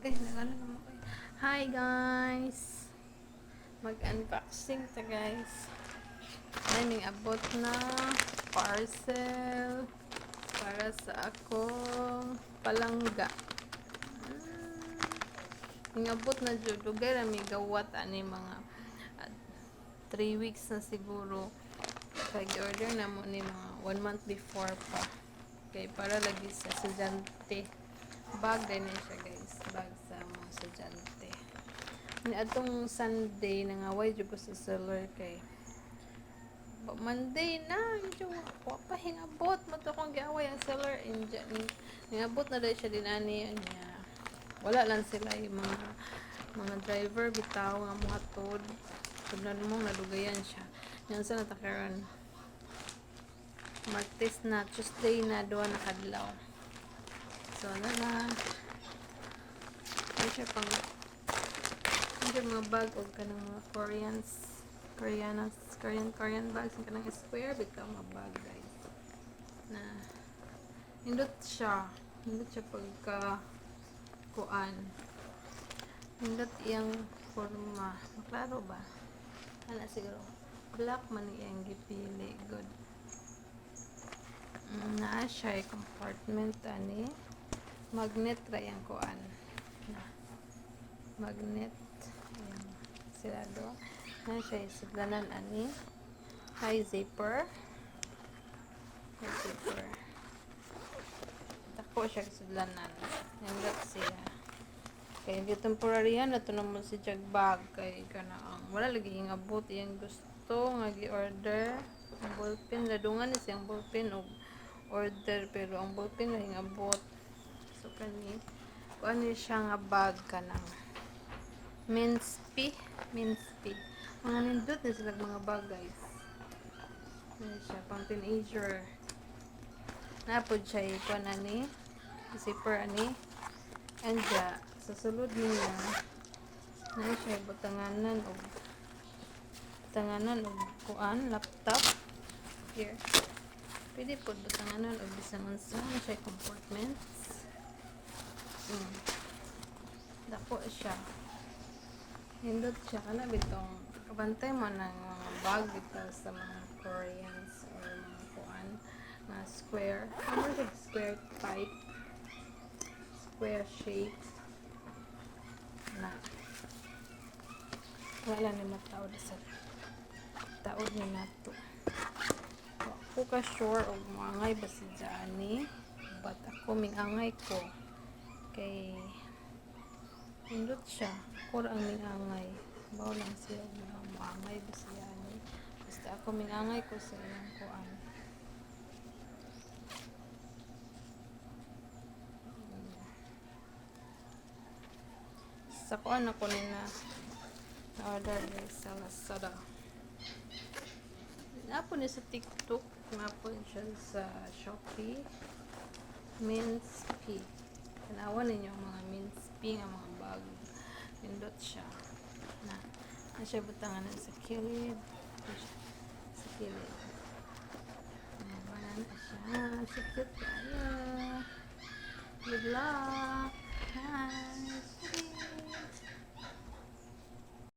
Guys, nagano naman kayo. Hi guys! Mag-unboxing ta guys. Ay, may abot na parcel para sa akong palangga. May abot na jud. Dugay ra may gawat ani mga 3 weeks na siguro. Kaya order na mo ni mga 1 month before pa. Kaya para lagi sa estudyante. Bag din siya guys. Bag sa mga estudyante. Ni atong Sunday nangaway jud ko sa seller kay Monday na medyo wa pa hingabot mo to kung giaway ang seller ningabot na dahil siya din ani niya. Wala lang sila yung mga driver bitaw nga mohatod. Sublan mo nadugayan siya. Yan sa natakaran. Martes na, Tuesday na, doon na kadlaw. So, na. Ay siya pang mga bag o kanang mga Korean bags ang kanang square bitaw mga bag guys. Na hindot siya pagka kuan. Hindot iyang forma. Maklaro ba? Ana siguro. Black man iyang gipili. Good. Naa siya compartment ani. Magnet ra yang kuan. Magnet yang silado. Na siya sudlanan ani. High zipper. Tako siya sudlanan. Hindot siya. Kaya di temporary yan nato naman si jag bag kay kanaang wala lagi ingabot iyang gusto nga gi-order ang ballpen ladungan ni siyang ballpen og order pero ang ballpen na ingabot so kani kuan ni siya nga bag kanang Minspi mga nindot na sila mga bag guys na siya pang teenager napod siya kuan ani zipper ani anja sa sulod niya na siya butanganan og kuan laptop here pwede po butanganan og bisang unsa na siya compartments dako siya hindot siya kana bitong kabantay mo ng mga bag dito sa mga Koreans or mga kuan na square ano siya square type square shape na wala ni mataod sa taod ni nato ako ka sure og maangay ba si Johnny but ako mingangay ko kay hindot siya ako ang mingangay baw lang siya maangay ba si Johnny basta ako mingangay ko sa iyang kuan sa kuan ako na order sa Lazada. Napon ni sa TikTok, napon siya sa Shopee. Minspi. Tanawan ninyo ang mga Minspi nga mga bag. Pindot siya. Na siya butanganan sa kilid.